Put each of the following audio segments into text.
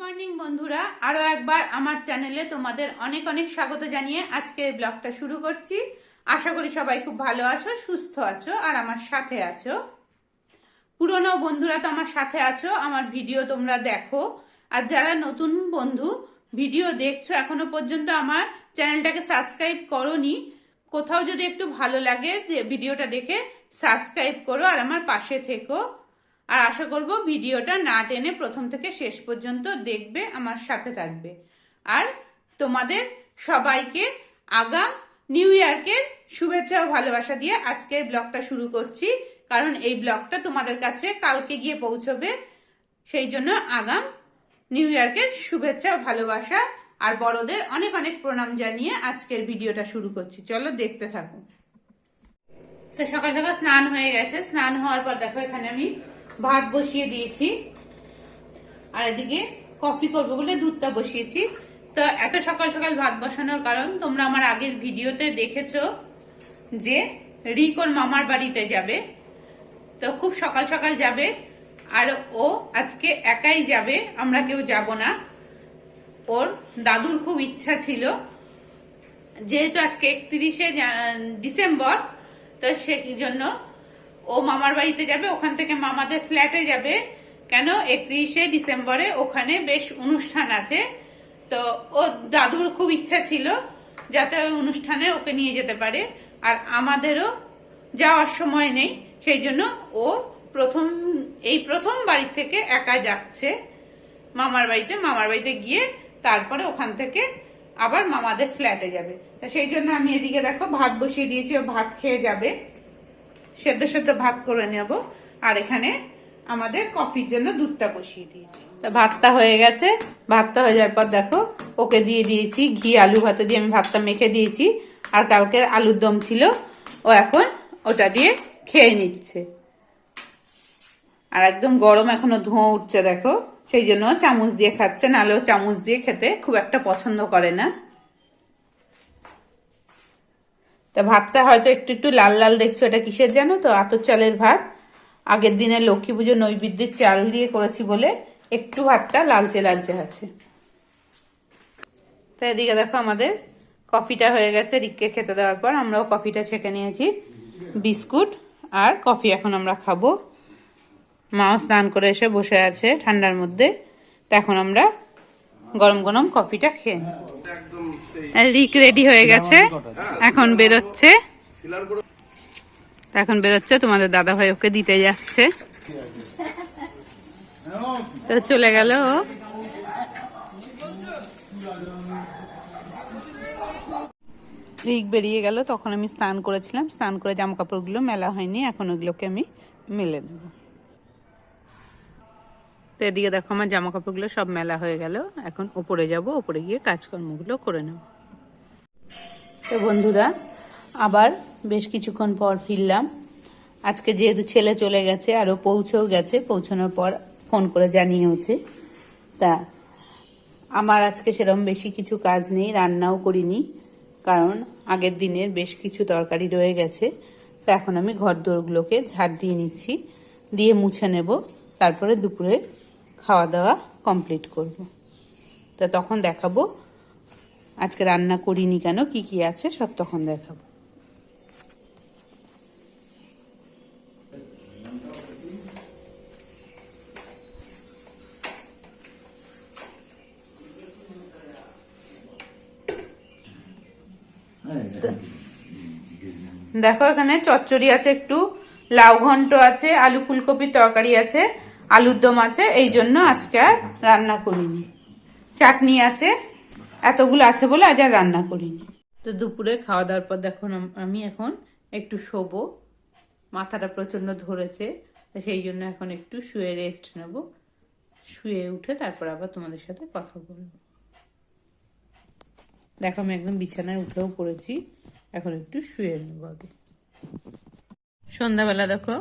Morning বন্ধুরা, আরো একবার আমার চ্যানেলে তোমাদের অনেক অনেক স্বাগত জানিয়ে আজকে ব্লগটা শুরু করছি। আশা করি সবাই খুব ভালো আছো, সুস্থ আছো আর আমার সাথে আছো। পুরনো বন্ধুরা তো আমার সাথে আছো, আমার ভিডিও তোমরা দেখো। আর যারা নতুন বন্ধু ভিডিও দেখছো এখনো পর্যন্ত আমার চ্যানেলটাকে সাবস্ক্রাইব করোনি, কোথাও যদি একটু ভালো লাগে ভিডিওটা দেখে সাবস্ক্রাইব করো আর আমার পাশে থেকো। আর আশা করব ভিডিওটা না টেনে প্রথম থেকে শেষ পর্যন্ত দেখবে, আমার সাথে থাকবে। আর তোমাদের সবাইকে আগাম নিউ ইয়ারকে শুভেচ্ছা ও ভালোবাসা দিয়ে আজকের ব্লগটা শুরু করছি, কারণ এই ব্লগটা তোমাদের কাছে কালকে গিয়ে পৌঁছবে। সেই জন্য আগাম নিউ ইয়ারকে শুভেচ্ছা ও ভালোবাসা আর বড়দের অনেক অনেক প্রণাম জানিয়ে আজকের ভিডিওটা শুরু করছি। চলো দেখতে থাকো। তো সকাল সকাল স্নান হয়ে গেছে। স্নান হওয়ার পর দেখো এখানে আমি ভাত বসিয়ে দিয়েছি, আর এদিকে কফি করবো বলে দুধটা বসিয়েছি। তো এত সকাল সকাল ভাত বসানোর কারণ তোমরা আমার আগের ভিডিওতে দেখেছো যে রিকোর মামার বাড়িতে যাবে, তো খুব সকাল সকাল যাবে। আর ও আজকে একাই যাবে, আমরা কেউ যাব না। ওর দাদুর খুব ইচ্ছা ছিল, যেহেতু আজকে 31শে ডিসেম্বর, তো সেই জন্য ও মামার বাড়িতে যাবে, ওখান থেকে মামাদের ফ্ল্যাটে যাবে। কেন 31শে ডিসেম্বরে ওখানে বেশ অনুষ্ঠান আছে, তো ও দাদুর খুব ইচ্ছা ছিল যাতে ওই অনুষ্ঠানে ওকে নিয়ে যেতে পারে। আর আমাদেরও যাওয়ার সময় নেই, সেই জন্য ও প্রথম বাড়ি থেকে একা যাচ্ছে মামার বাড়িতে গিয়ে তারপরে ওখান থেকে আবার মামাদের ফ্ল্যাটে যাবে। তা সেই জন্য আমি এদিকে দেখো ভাত বসিয়ে দিয়েছি, ও ভাত খেয়ে যাবে, সেদ্ধ সেদ্ধ ভাত করে নেব। আর এখানে আমাদের কফির জন্য দুধটা বসিয়ে দিয়েছি। তা ভাতটা হয়ে গেছে। ভাতটা হয়ে যাওয়ার পর দেখো ওকে দিয়ে দিয়েছি ঘি, আলু ভাতে দিয়ে আমি ভাতটা মেখে দিয়েছি। আর কালকের আলুর দম ছিল, ও এখন ওটা দিয়ে খেয়ে নিচ্ছে। আর একদম গরম, এখনো ধোঁয়া উঠছে দেখো, সেই জন্য চামচ দিয়ে খাচ্ছে, নাহলেও চামচ দিয়ে খেতে খুব একটা পছন্দ করে না। তা ভাতটা হয়তো একটু একটু লাল লাল দেখছো, এটা কিসের জানো তো? আতর চালের ভাত। আগের দিনে লক্ষ্মী পুজো নৈবেদ্যের চাল দিয়ে করেছি বলে একটু ভাতটা লালচে লালচে আছে। তো এদিকে দেখো আমাদের কফিটা হয়ে গেছে। রিককে খেতে দেওয়ার পর আমরাও কফিটা ছেঁকে নিয়েছি। বিস্কুট আর কফি এখন আমরা খাবো। মাও স্নান করে এসে বসে আছে ঠান্ডার মধ্যে, তো এখন আমরা গরম গরম কফিটা খেয়ে নিই। রিক রেডি হয়ে গেছে, এখন বেরোচ্ছে। তোমাদের দাদা ভাই ওকে দিতে যাচ্ছে, তো চলে গেল। রিক বেরিয়ে গেল, তখন আমি স্নান করেছিলাম। স্নান করে জামা কাপড়গুলো মেলা হয়নি, এখন ওগুলোকে আমি মেলে দেবো। তো এদিকে দেখো আমার জামা কাপড়গুলো সব মেলা হয়ে গেল, এখন ওপরে যাব, ওপরে গিয়ে কাজকর্মগুলো করে নেব। তো বন্ধুরা, আবার বেশ কিছুক্ষণ পর ফিরলাম। আজকে যেহেতু ছেলে চলে গেছে, আরও পৌঁছেও গেছে, পৌঁছানোর পর ফোন করে জানিয়েওছে। তা আমার আজকে সেরকম বেশি কিছু কাজ নেই, রান্নাও করিনি, কারণ আগের দিনের বেশ কিছু তরকারি রয়ে গেছে। তো এখন আমি ঘর দোরগুলোকে ঝাড় দিয়ে নিচ্ছি, দিয়ে মুছে নেব, তারপরে দুপুরে খাওয়া দাওয়া কমপ্লিট করব। তো তখন দেখাবো আজকে রান্না করিনি কেন, কি কি আছে সব তখন দেখাবো। দেখো এখানে চচ্চড়ি আছে, একটু লাউ ঘন্ট আছে, আলু ফুলকপির তরকারি আছে, আলুর দম আছে, এই জন্য আজকে আর রান্না করিনি। চাটনি আছে, এতগুলো আছে বলে আজ আর রান্না করিনি। তো দুপুরে খাওয়া দাওয়ার পর দেখো আমি এখন একটু শোবো, মাথাটা প্রচন্ড ধরেছে, তো সেই জন্য এখন একটু শুয়ে রেস্ট নেব। শুয়ে উঠে তারপর আবার তোমাদের সাথে কথা বলবো। দেখো আমি একদম বিছানায় উঠেও পড়েছি, এখন একটু শুয়ে নেব আগে। সন্ধ্যাবেলা দেখো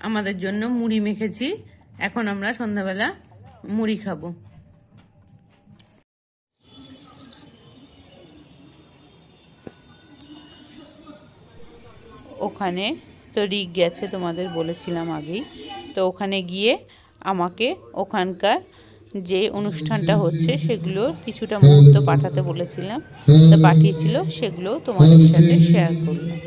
আমাদের জন্য মুড়ি মেখেছি, এখন আমরা সন্ধ্যাবেলা মুড়ি খাবো। ওখানে তো রিক গেছে, তোমাদের বলেছিলাম আগেই। তো ওখানে গিয়ে আমাকে ওখানকার যে অনুষ্ঠানটা হচ্ছে সেগুলোর কিছুটা মুহূর্ত পাঠাতে বলেছিলাম, তো পাঠিয়েছিল, সেগুলো তোমাদের সাথে শেয়ার করলাম।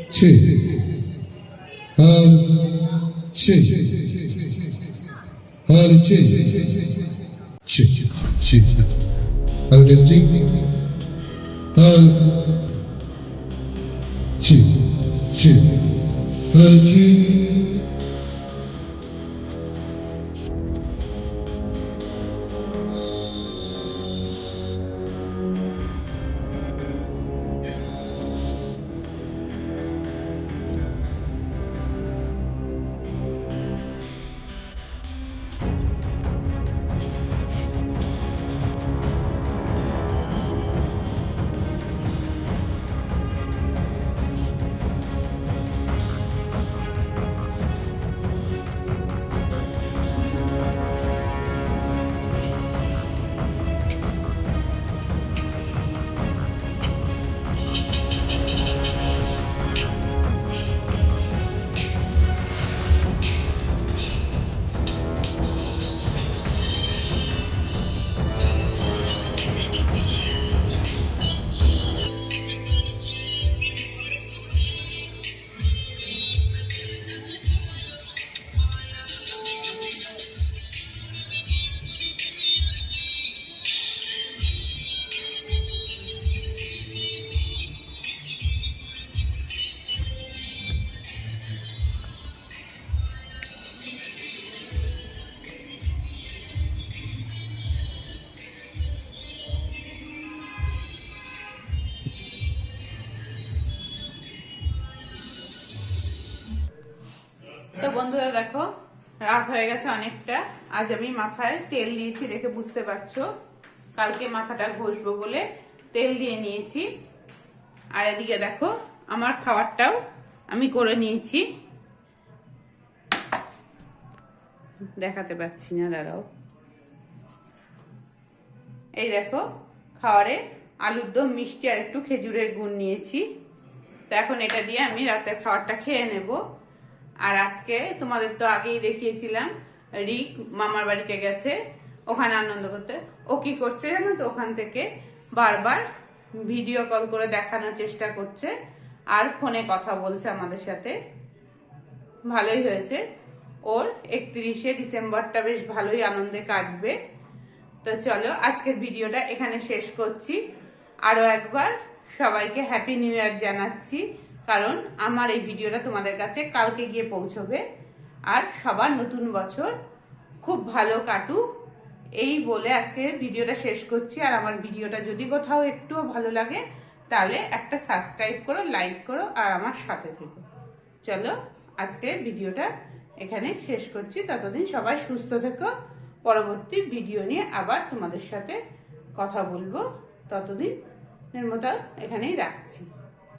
তো বন্ধুরা দেখো, রাত হয়ে গেছে অনেকটা। আজ আমি মাথায় তেল দিয়েছি, দেখে বুঝতে পারছো। কালকে মাথাটা ঘষবো বলে তেল দিয়ে নিয়েছি। আর এদিকে দেখো, আমার খাবারটাও আমি করে নিয়েছি, দেখাতে পাচ্ছি না, দাঁড়াও। এই দেখো, খাবারে আলুর দম, মিষ্টি আর একটু খেজুরের গুড় নিয়েছি। তো এখন এটা দিয়ে আমি রাতের খাবারটা খেয়ে নেব। আর আজকে তোমাদের তো আগেই দেখিয়েছিলাম, রিক মামার বাড়িতে গেছে ওখানে আনন্দ করতে। ও কি করছে জানো তো, ওখান থেকে বারবার ভিডিও কল করে দেখানোর চেষ্টা করছে আর ফোনে কথা বলছে আমাদের সাথে। ভালোই হয়েছে, ওর 31শে ডিসেম্বরটা বেশ ভালোই আনন্দে কাটবে। তো চলো, আজকের ভিডিওটা এখানে শেষ করছি। আরো একবার সবাইকে হ্যাপি নিউ ইয়ার জানাচ্ছি, কারণ আমার এই ভিডিওটা তোমাদের কাছে কালকে গিয়ে পৌঁছবে। আর সবার নতুন বছর খুব ভালো কাটুক, এই বলে আজকের ভিডিওটা শেষ করছি। আর আমার ভিডিওটা যদি কোথাও একটুও ভালো লাগে তাহলে একটা সাবস্ক্রাইব করো, লাইক করো আর আমার সাথে থেকো। চলো, আজকের ভিডিওটা এখানে শেষ করছি। ততদিন সবাই সুস্থ থেকো। পরবর্তী ভিডিও নিয়ে আবার তোমাদের সাথে কথা বলবো। ততদিনের মতো এখানেই রাখছি।